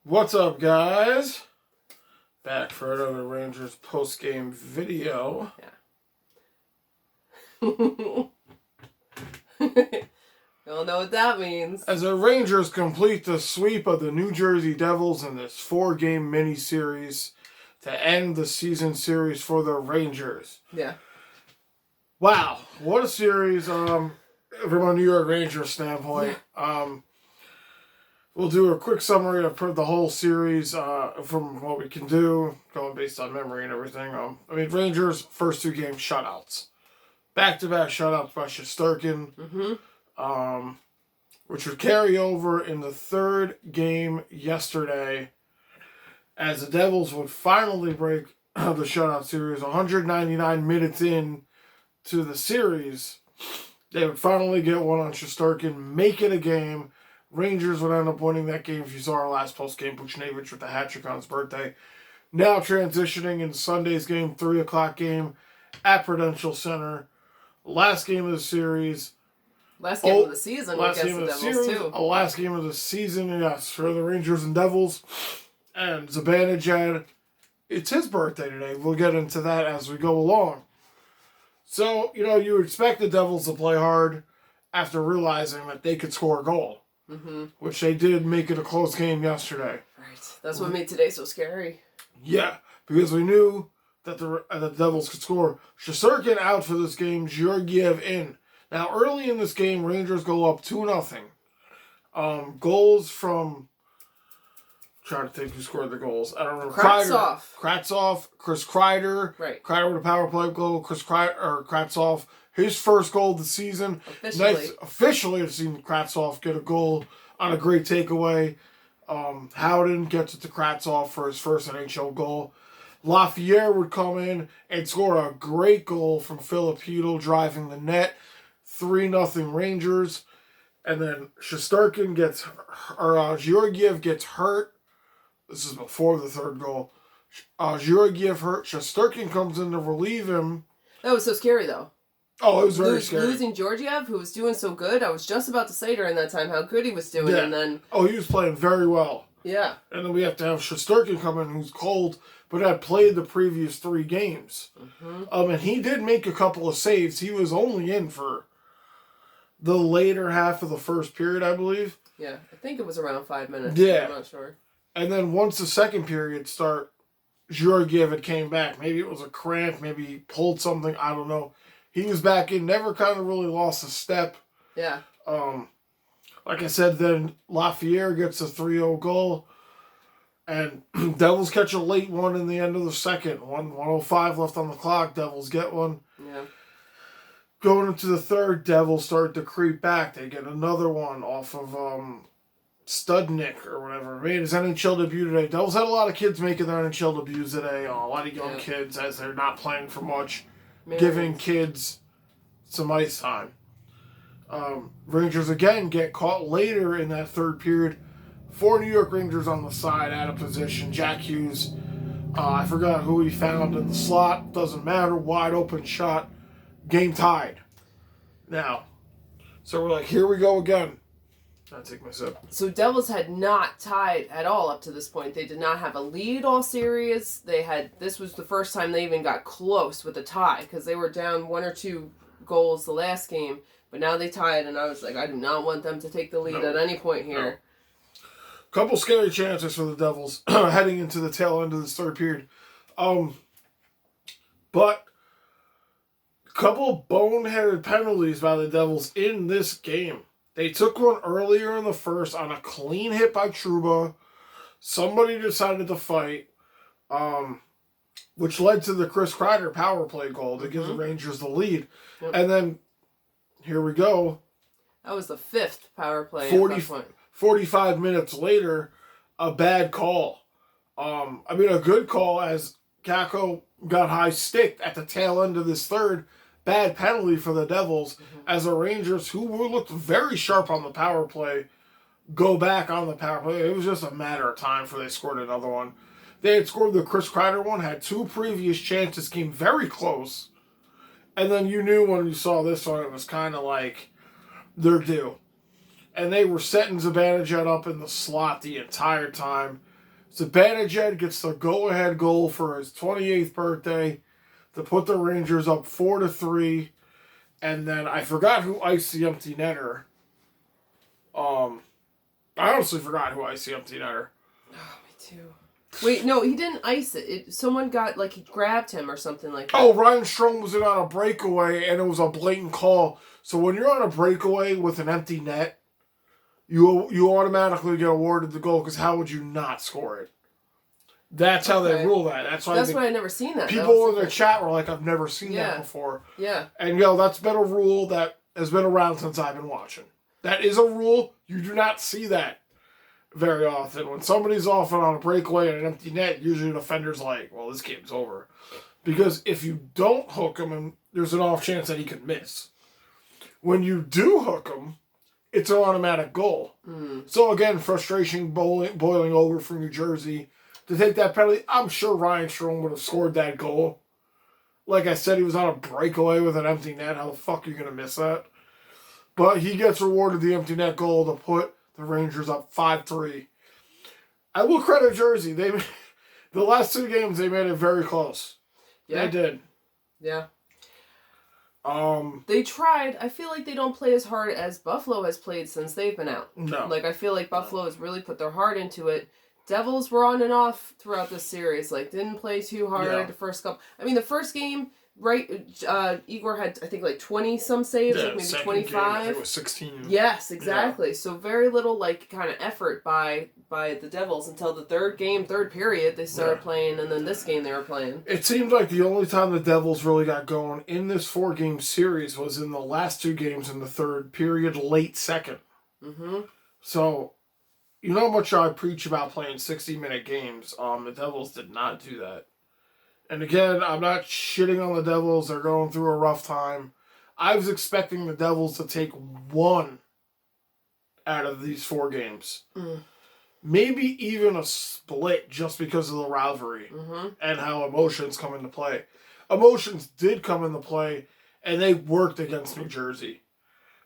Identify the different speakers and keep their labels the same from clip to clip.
Speaker 1: What's up, guys? Back for another Rangers post-game video.
Speaker 2: Yeah. You'll know what that means.
Speaker 1: As the Rangers complete the sweep of the New Jersey Devils in this 4-game mini-series to end the season series for the Rangers.
Speaker 2: Yeah.
Speaker 1: Wow, what a series from a New York Rangers standpoint. We'll do a quick summary of the whole series from what we can do, going based on memory and everything. Rangers, first 2 games, shutouts. Back-to-back shutouts by Shesterkin, which would carry over in the 3rd game yesterday, as the Devils would finally break the shutout series 199 minutes in to the series. They would finally get one on Shesterkin, make it a game. Rangers would end up winning that game. If you saw our last post-game, Buchnevich with the hat trick on his birthday. Now transitioning into Sunday's game, 3 o'clock game at Prudential Center. Last game of the series.
Speaker 2: Last game of the season against the Devils, too.
Speaker 1: Last game of the season, yes, for the Rangers and Devils. And Zibanejad, it's his birthday today. We'll get into that as we go along. So, you expect the Devils to play hard after realizing that they could score a goal. Which they did, make it a close game yesterday.
Speaker 2: Right. That's what made today so scary.
Speaker 1: Yeah, because we knew that the Devils could score. Shesterkin out for this game, Georgiev in. Now, early in this game, Rangers go up 2-0. Goals from... trying to think who scored the goals. I don't remember. Kravtsov, Chris Kreider.
Speaker 2: Right.
Speaker 1: Kreider with a power play goal. Kravtsov, his first goal of the season. Officially, I've seen Kravtsov get a goal on a great takeaway. Howden gets it to Kravtsov for his first NHL goal. Lafayette would come in and score a great goal from Filipino driving the net. 3-0 Rangers. And then Shesterkin Georgiev gets hurt. This is before the 3rd goal. Georgiev hurt. Shesterkin comes in to relieve him.
Speaker 2: That was so scary, though.
Speaker 1: Oh, it was very scary.
Speaker 2: Losing Georgiev, who was doing so good. I was just about to say during that time how good he was doing.
Speaker 1: Yeah.
Speaker 2: And then...
Speaker 1: Oh, he was playing very well.
Speaker 2: Yeah.
Speaker 1: And then we have to have Shesterkin come in, who's cold, but had played the previous 3 games. And he did make a couple of saves. He was only in for the later half of the first period, I believe.
Speaker 2: Yeah, I think it was around 5 minutes.
Speaker 1: Yeah.
Speaker 2: I'm not sure.
Speaker 1: And then once the second period start, Georgiev had came back. Maybe it was a cramp. Maybe he pulled something. I don't know. He was back in. Never kind of really lost a step.
Speaker 2: Yeah.
Speaker 1: Like I said, then Lafayette gets a 3-0 goal. And Devils catch a late one in the end of the second. 1:05 left on the clock. Devils get one.
Speaker 2: Yeah.
Speaker 1: Going into the 3rd, Devils start to creep back. They get another one off of Studnik or whatever. Made his NHL debut today. Devils had a lot of kids making their NHL debuts today. A lot of young kids, as they're not playing for much, giving kids some ice time. Rangers again get caught later in that 3rd period. 4 New York Rangers on the side, out of position. Jack Hughes, I forgot who he found in the slot. Doesn't matter. Wide open shot. Game tied. Now, so we're like, here we go again. I'll take my sip.
Speaker 2: So Devils had not tied at all up to this point. They did not have a lead all series. This was the first time they even got close with a tie, because they were down 1 or 2 goals the last game, but now they tied, and I was like, I do not want them to take the lead at any point here.
Speaker 1: Couple scary chances for the Devils heading into the tail end of this 3rd period. But couple boneheaded penalties by the Devils in this game. They took one earlier in the first on a clean hit by Trouba. Somebody decided to fight, which led to the Chris Kreider power play goal to give the Rangers the lead. Yep. And then, here we go.
Speaker 2: That was the 5th power play.
Speaker 1: 45 minutes later, a bad call. A good call, as Kakko got high stick at the tail end of this 3rd. Bad penalty for the Devils, as the Rangers, who looked very sharp on the power play, go back on the power play. It was just a matter of time before they scored another one. They had scored the Chris Kreider one, had 2 previous chances, came very close. And then you knew when you saw this one, it was kind of like, they're due. And they were setting Zibanejad up in the slot the entire time. Zibanejad gets the go-ahead goal for his 28th birthday to put the Rangers up 4-3. And then I forgot who iced the empty netter. I honestly forgot who iced the empty netter.
Speaker 2: Oh, me too. Wait, no, he didn't ice it. Someone got, like, he grabbed him or something like that.
Speaker 1: Oh, Ryan Strome was in on a breakaway, and it was a blatant call. So when you're on a breakaway with an empty net, you automatically get awarded the goal, because how would you not score it? That's how they rule that. That's why
Speaker 2: I've never seen that.
Speaker 1: People in the chat were like, I've never seen that before.
Speaker 2: Yeah.
Speaker 1: And, that's been a rule that has been around since I've been watching. That is a rule. You do not see that very often. When somebody's off on a breakaway and an empty net, usually the defender's like, well, this game's over. Because if you don't hook him, there's an off chance that he could miss. When you do hook him, it's an automatic goal. So again, frustration boiling over for New Jersey to take that penalty. I'm sure Ryan Strome would have scored that goal. Like I said, he was on a breakaway with an empty net. How the fuck are you going to miss that? But he gets rewarded the empty net goal to put the Rangers up 5-3. I will credit Jersey. The last 2 games, they made it very close. Yeah. They did.
Speaker 2: Yeah. They tried. I feel like they don't play as hard as Buffalo has played since they've been out.
Speaker 1: No.
Speaker 2: Like, I feel like Buffalo has really put their heart into it. Devils were on and off throughout this series. Like, didn't play too hard the first couple. I mean, the first game, right, Igor had, I think, like 20-some saves, like maybe 25.
Speaker 1: Game, I think it was 16.
Speaker 2: Yes, exactly. Yeah. So very little, like, kind of effort by the Devils until the third period, they started playing, and then this game they were playing.
Speaker 1: It seemed like the only time the Devils really got going in this 4-game series was in the last 2 games in the third period, late second.
Speaker 2: Mm-hmm.
Speaker 1: So, you know how much I preach about playing 60-minute games. The Devils did not do that. And again, I'm not shitting on the Devils. They're going through a rough time. I was expecting the Devils to take 1 out of these 4 games. Maybe even a split just because of the rivalry and how emotions come into play. Emotions did come into play, and they worked against New Jersey.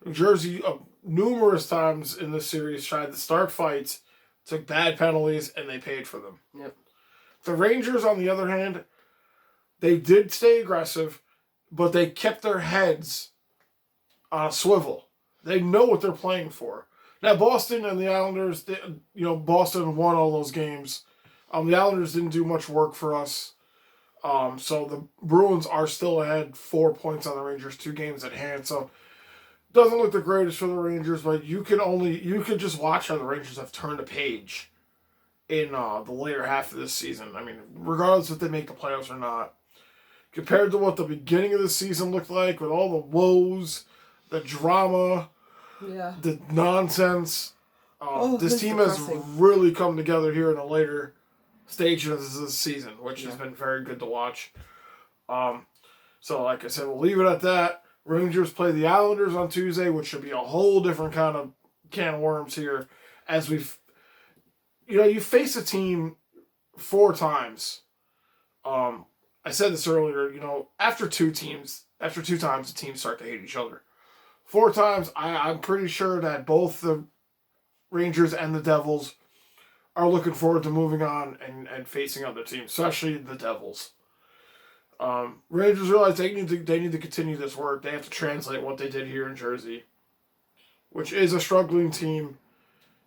Speaker 1: New Jersey, numerous times in this series, tried to start fights, took bad penalties, and they paid for them.
Speaker 2: Yep.
Speaker 1: The Rangers, on the other hand, they did stay aggressive, but they kept their heads on a swivel. They know what they're playing for. Now, Boston and the Islanders, Boston won all those games. The Islanders didn't do much work for us. So the Bruins are still ahead 4 points on the Rangers, 2 games at hand. So doesn't look the greatest for the Rangers, but you could just watch how the Rangers have turned a page in the later half of this season. I mean, regardless if they make the playoffs or not. Compared to what the beginning of the season looked like, with all the woes, the drama, the nonsense, this team has really come together here in the later stages of the season, which has been very good to watch. So, like I said, we'll leave it at that. Rangers play the Islanders on Tuesday, which should be a whole different kind of can of worms here. As you face a team 4 times. I said this earlier, after 2 times, the teams start to hate each other. 4 times, I'm pretty sure that both the Rangers and the Devils are looking forward to moving on and facing other teams, especially the Devils. Rangers realize they need to continue this work. They have to translate what they did here in Jersey, which is a struggling team,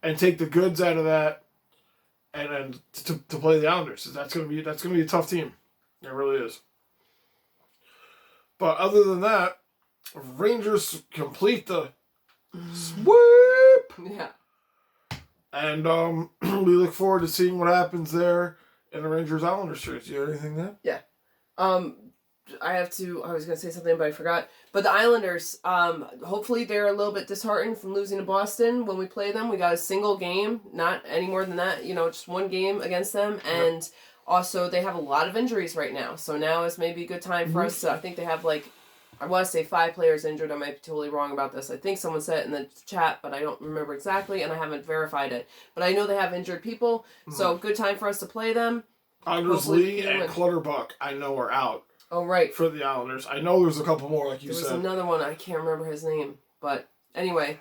Speaker 1: and take the goods out of that, and to play the Islanders. That's gonna be a tough team. It really is. But other than that, Rangers complete the sweep.
Speaker 2: Yeah.
Speaker 1: And we look forward to seeing what happens there in the Rangers-Islanders series. Do you have anything there?
Speaker 2: Yeah. I was going to say something, but I forgot. But the Islanders, hopefully they're a little bit disheartened from losing to Boston when we play them. We got a single game, not any more than that, just 1 game against them. And also they have a lot of injuries right now. So now is maybe a good time for us to, I think they have I want to say 5 players injured. I might be totally wrong about this. I think someone said it in the chat, but I don't remember exactly, and I haven't verified it. But I know they have injured people, so good time for us to play them.
Speaker 1: Anders Lee and Clutterbuck, I know, are out.
Speaker 2: Oh, right.
Speaker 1: For the Islanders. I know there's a couple more, like you said.
Speaker 2: There was another one. I can't remember his name. But anyway,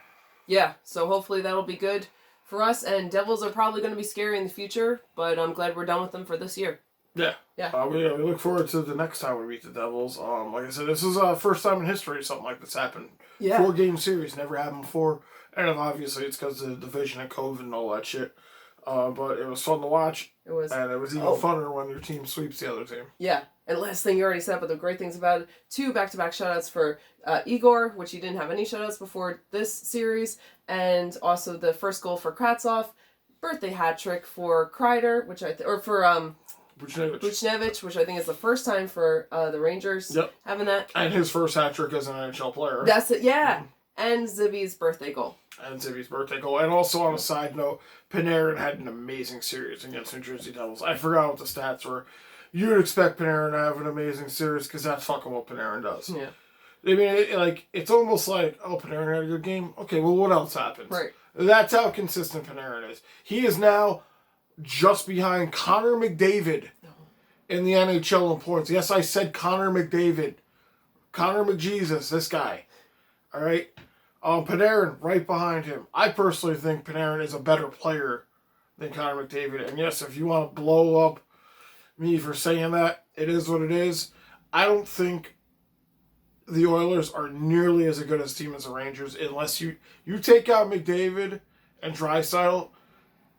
Speaker 2: yeah. So hopefully that'll be good for us. And Devils are probably going to be scary in the future, but I'm glad we're done with them for this year.
Speaker 1: Yeah.
Speaker 2: Yeah.
Speaker 1: We look forward to the next time we meet the Devils. Like I said, this is first time in history something like this happened.
Speaker 2: Yeah.
Speaker 1: 4-game series never happened before, and obviously it's because of the division and COVID and all that shit. But it was fun to watch.
Speaker 2: It was.
Speaker 1: And it was even funner when your team sweeps the other team.
Speaker 2: Yeah. And last thing you already said, but the great things about it, 2 back-to-back shutouts for Igor, which he didn't have any shutouts before this series, and also the first goal for Kratzov, birthday hat trick for Kreider, which for Buchnevich, which I think is the first time for the Rangers having that.
Speaker 1: And his first hat trick as an NHL player.
Speaker 2: That's it, yeah. Mm-hmm. And Zibby's birthday goal.
Speaker 1: And also on a side note, Panarin had an amazing series against New Jersey Devils. I forgot what the stats were. You'd expect Panarin to have an amazing series because that's fucking what Panarin does.
Speaker 2: Yeah.
Speaker 1: I mean, it's almost like, Panarin had a good game. Okay, well, what else happens?
Speaker 2: Right.
Speaker 1: That's how consistent Panarin is. He is now just behind Connor McDavid in the NHL in points. Yes, I said Connor McDavid. Connor McJesus, this guy. All right? Panarin right behind him. I personally think Panarin is a better player than Connor McDavid. And yes, if you want to blow up me for saying that, it is what it is. I don't think the Oilers are nearly as good a team as the Rangers unless you take out McDavid and Draisaitl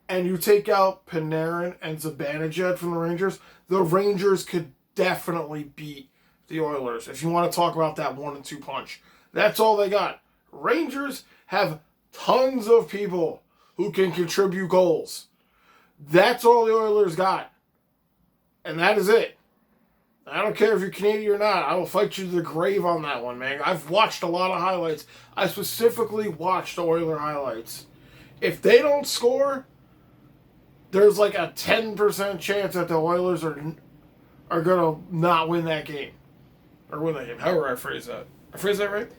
Speaker 1: and you take out Panarin and Zibanejad from the Rangers. The Rangers could definitely beat the Oilers if you want to talk about that 1-2 punch. That's all they got. Rangers have tons of people who can contribute goals. That's all the Oilers got. And that is it. I don't care if you're Canadian or not. I will fight you to the grave on that one, man. I've watched a lot of highlights. I specifically watched the Oiler highlights. If they don't score, there's like a 10% chance that the Oilers are going to not win that game. Or win that game. However I phrase that. I phrase that right?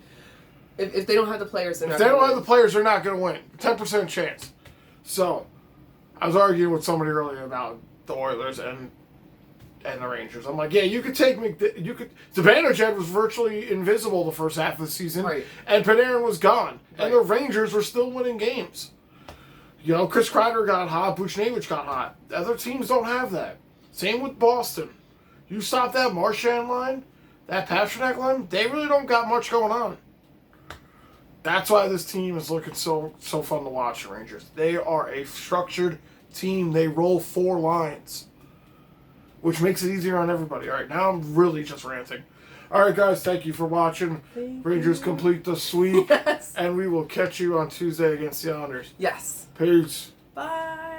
Speaker 2: If they don't have the players, they're not
Speaker 1: going to win. If they don't have the players, they're not going to win. 10% chance. So, I was arguing with somebody earlier about the Oilers and the Rangers. I'm like, yeah, you could take Zibanejad was virtually invisible the first half of the season,
Speaker 2: right.
Speaker 1: And Panarin was gone,
Speaker 2: right.
Speaker 1: And the Rangers were still winning games. You know, Chris Kreider got hot, Buchnevich got hot. Other teams don't have that. Same with Boston. You stop that Marchand line, that Pastrnak line, they really don't got much going on. That's why this team is looking so fun to watch, the Rangers. They are a structured team. They roll 4 lines, which makes it easier on everybody. All right, now I'm really just ranting. All right, guys, thank you for watching. Rangers complete the sweep.
Speaker 2: Yes.
Speaker 1: And we will catch you on Tuesday against the Islanders.
Speaker 2: Yes.
Speaker 1: Peace.
Speaker 2: Bye.